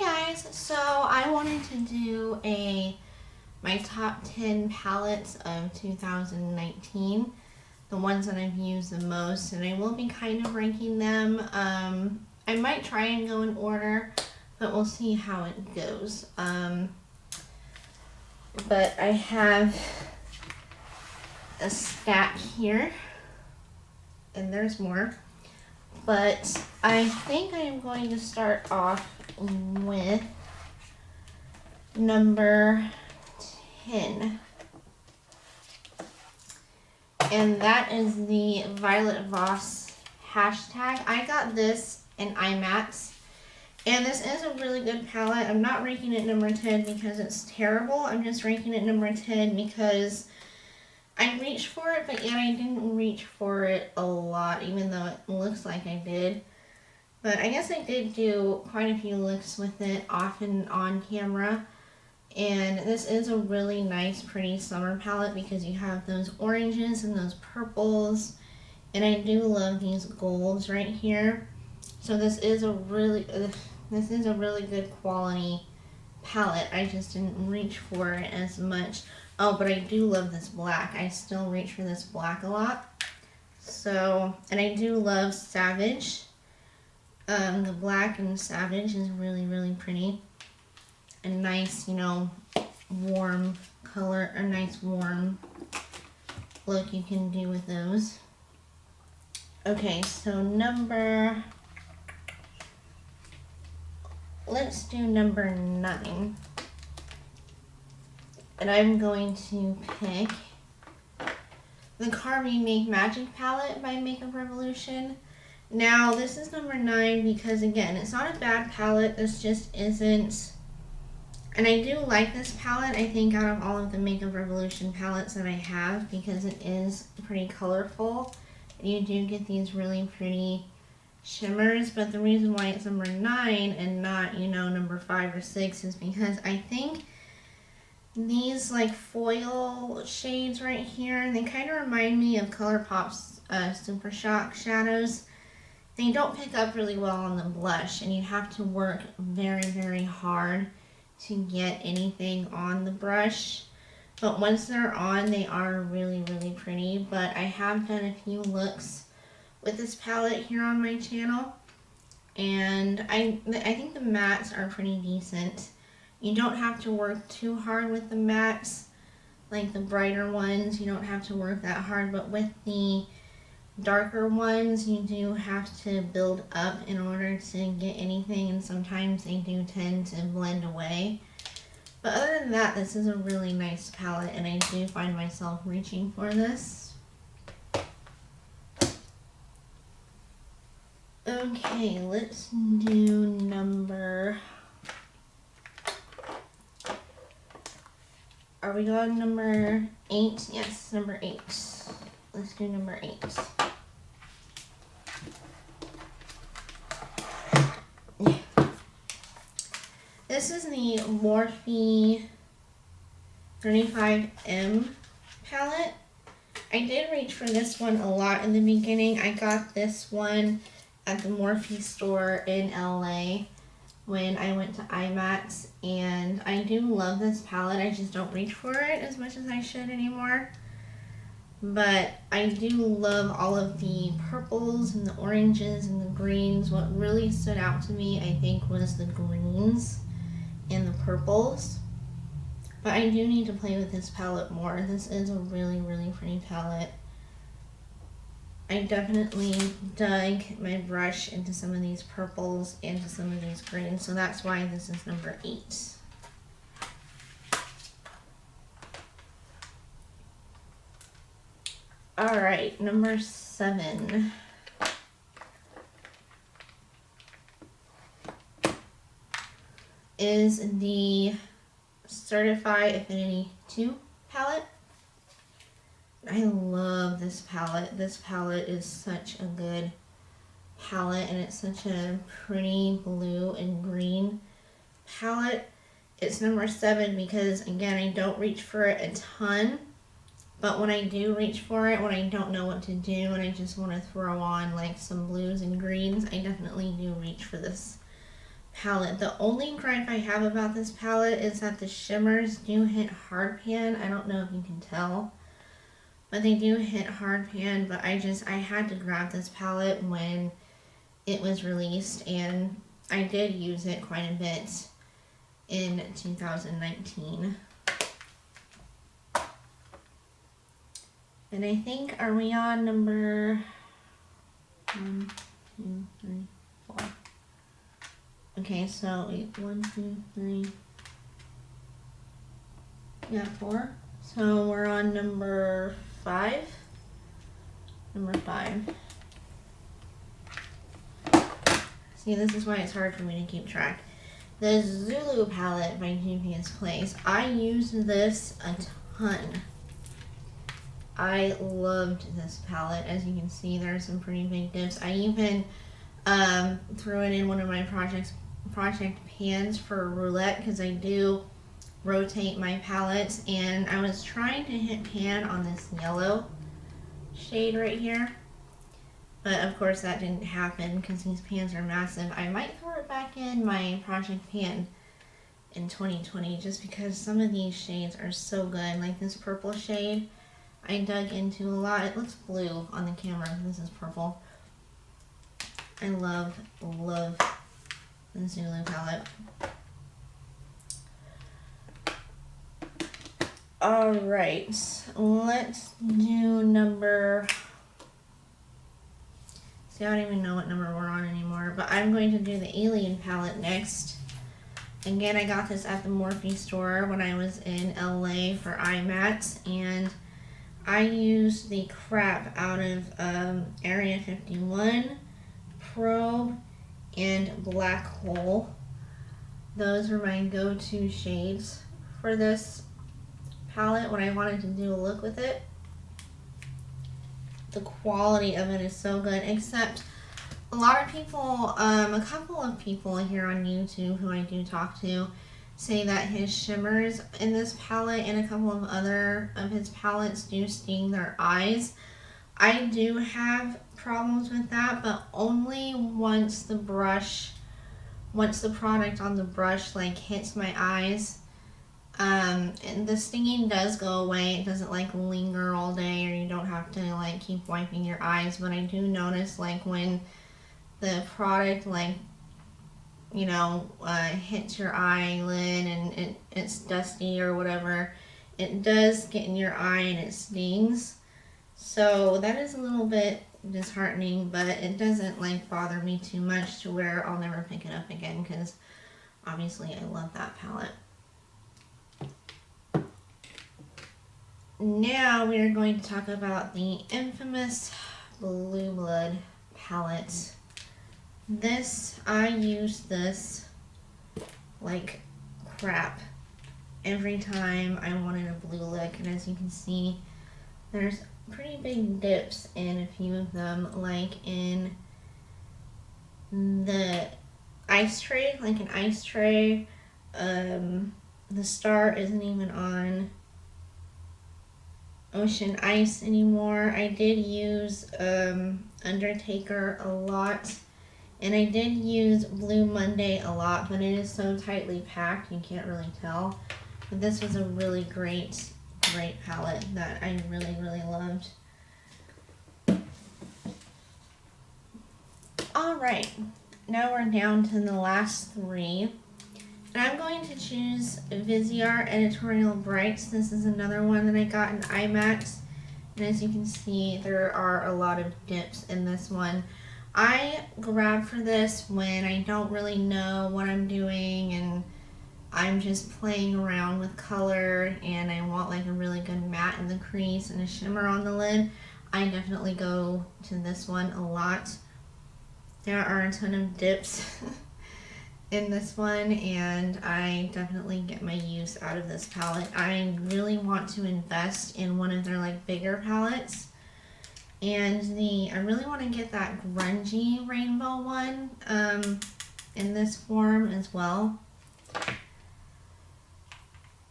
guys, so I wanted to do my top 10 palettes of 2019, the ones that I've used the most, and I will be kind of ranking them. I might try and go in order, but we'll see how it goes. But I have a stack here, and there's more. But I think I am going to start off with number 10. And that is the Violet Voss hashtag. I got this in IMAX. And this is a really good palette. I'm not ranking it number 10 because it's terrible. I'm just ranking it number 10 because I reached for it, but yet I didn't reach for it a lot, even though it looks like I did. But I guess I did do quite a few looks with it off and on camera. And this is a really nice, pretty summer palette because you have those oranges and those purples. And I do love these golds right here. So this is a really good quality palette. I just didn't reach for it as much. Oh, but I do love this black. I still reach for this black a lot. So, and I do love Savage. The black in Savage is really, really pretty. A nice, you know, warm color, a nice warm look you can do with those. Okay, so let's do number 9. And I'm going to pick the Carve Make Magic palette by Makeup Revolution. Now, this is number 9 because, again, it's not a bad palette. This just isn't. And I do like this palette, I think, out of all of the Makeup Revolution palettes that I have because it is pretty colorful. And you do get these really pretty shimmers. But the reason why it's number 9 and not, you know, number 5 or 6 is because I think these like foil shades right here, they kind of remind me of ColourPop's Super Shock shadows. They don't pick up really well on the blush, and you have to work very, very hard to get anything on the brush. But once they're on, they are really, really pretty. But I have done a few looks with this palette here on my channel, and I think the mattes are pretty decent. You don't have to work too hard with the mattes, like the brighter ones. You don't have to work that hard, but with the darker ones, you do have to build up in order to get anything, and sometimes they do tend to blend away. But other than that, this is a really nice palette, and I do find myself reaching for this. Okay, let's do number... Are we on number 8? Yes, number 8. Let's do number 8. Yeah. This is the Morphe 35M palette. I did reach for this one a lot in the beginning. I got this one at the Morphe store in LA when I went to IMAX, and I do love this palette. I just don't reach for it as much as I should anymore. But I do love all of the purples and the oranges and the greens. What really stood out to me, I think, was the greens and the purples. But I do need to play with this palette more. This is a really, really pretty palette. I definitely dug my brush into some of these purples and to some of these greens, so that's why this is number 8. Alright, number 7. Is the Certified Affinity 2 palette. I love this palette. This palette is such a good palette, and it's such a pretty blue and green palette. It's number 7 because, again, I don't reach for it a ton, but when I do reach for it, when I don't know what to do and I just want to throw on like some blues and greens, I definitely do reach for this palette. The only gripe I have about this palette is that the shimmers do hit hard pan. I don't know if you can tell, but they do hit hard pan. But I had to grab this palette when it was released, and I did use it quite a bit in 2019. And I think, are we on number 1, 2, 3, 4? Okay, so wait, 1, 2, 3. Yeah, 4. So we're on number 5. Number 5. See, this is why it's hard for me to keep track. The Zulu palette by Juvia's Place. I used this a ton. I loved this palette. As you can see, there are some pretty big dips. I even threw it in one of my project pans for roulette, because I do rotate my palettes, and I was trying to hit pan on this yellow shade right here, but of course that didn't happen because these pans are massive. I might throw it back in my project pan in 2020 just because some of these shades are so good. Like this purple shade I dug into a lot. It looks blue on the camera. This is purple. I love the Zulu palette. Alright, let's do number... See, I don't even know what number we're on anymore, but I'm going to do the Alien palette next. Again, I got this at the Morphe store when I was in LA for IMATS, and I used the crap out of Area 51, Probe, and Black Hole. Those were my go-to shades for this palette when I wanted to do a look with it. The quality of it is so good, except a lot of people, a couple of people here on YouTube who I do talk to say that his shimmers in this palette and a couple of other of his palettes do sting their eyes. I do have problems with that, but only once the product on the brush like hits my eyes. And the stinging does go away. It doesn't like linger all day, or you don't have to like keep wiping your eyes, but I do notice like when the product like, you know, hits your eyelid and it's dusty or whatever, it does get in your eye and it stings. So that is a little bit disheartening, but it doesn't like bother me too much to where I'll never pick it up again, because obviously I love that palette. Now we are going to talk about the infamous Blue Blood palette. I use this like crap every time I wanted a blue look, and as you can see, there's pretty big dips in a few of them, like in the ice tray, like an ice tray. The star isn't even on Ocean Ice anymore. I did use Undertaker a lot, and I did use Blue Monday a lot, but it is so tightly packed you can't really tell. But this was a really great palette that I really loved. Alright, now we're down to the last 3. And I'm going to choose Viseart Editorial Brights. This is another one that I got in IMAX. And as you can see, there are a lot of dips in this one. I grab for this when I don't really know what I'm doing and I'm just playing around with color and I want like a really good matte in the crease and a shimmer on the lid. I definitely go to this one a lot. There are a ton of dips in this one, and I definitely get my use out of this palette. I really want to invest in one of their like bigger palettes, and I really want to get that grungy rainbow one in this form as well.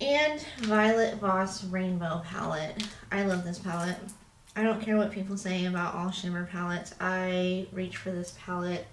And Violet Voss Rainbow palette. I love this palette. I don't care what people say about all shimmer palettes. I reach for this palette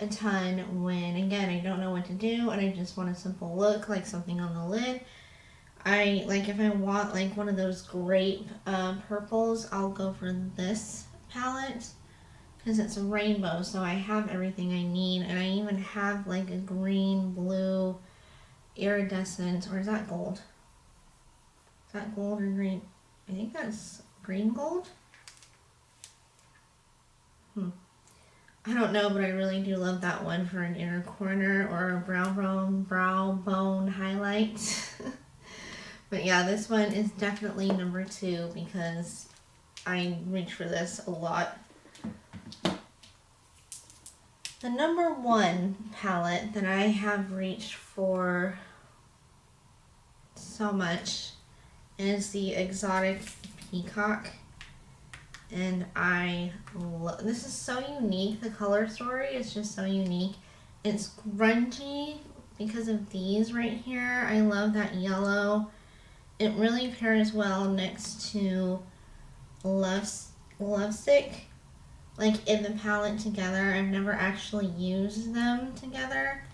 a ton when, again, I don't know what to do and I just want a simple look, like something on the lid. If I want like one of those grape purples, I'll go for this palette because it's a rainbow, so I have everything I need, and I even have like a green, blue, iridescent, or is that gold? Is that gold or green? I think that's green gold. I don't know, but I really do love that one for an inner corner or a brow bone highlight. But yeah, this one is definitely number 2 because I reach for this a lot. The number 1 palette that I have reached for so much is the Exotic Peacock. And this is so unique. The color story is just so unique. It's grungy because of these right here. I love that yellow. It really pairs well next to Lovesick, like in the palette together. I've never actually used them together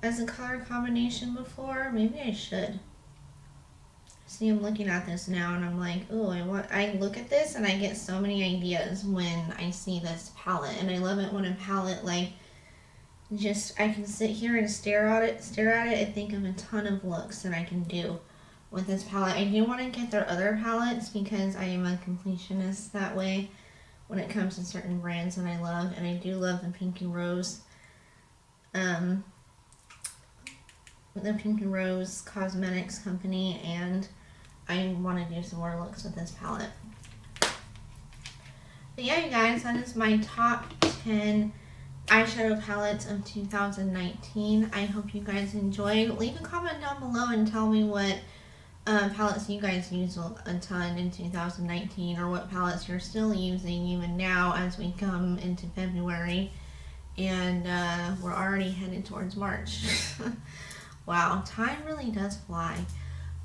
as a color combination before. Maybe I should. See, I'm looking at this now and I'm like, oh, I look at this and I get so many ideas when I see this palette. And I love it when a palette, like, I can sit here and stare at it and think of a ton of looks that I can do with this palette. I do want to get their other palettes because I am a completionist that way when it comes to certain brands that I love. And I do love the Pinky Rose, Cosmetics company, and I want to do some more looks with this palette. But yeah, you guys, that is my top 10 eyeshadow palettes of 2019. I hope you guys enjoyed. Leave a comment down below and tell me what palettes you guys use a ton in 2019, or what palettes you're still using even now as we come into February and we're already headed towards March. Wow, time really does fly.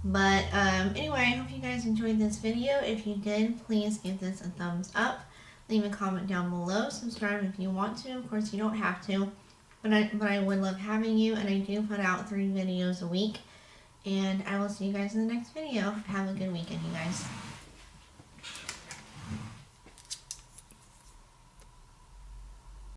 But anyway, I hope you guys enjoyed this video. If you did, please give this a thumbs up. Leave a comment down below. Subscribe if you want to. Of course, you don't have to, but I would love having you, and I do put out 3 videos a week. And I will see you guys in the next video. Have a good weekend, you guys.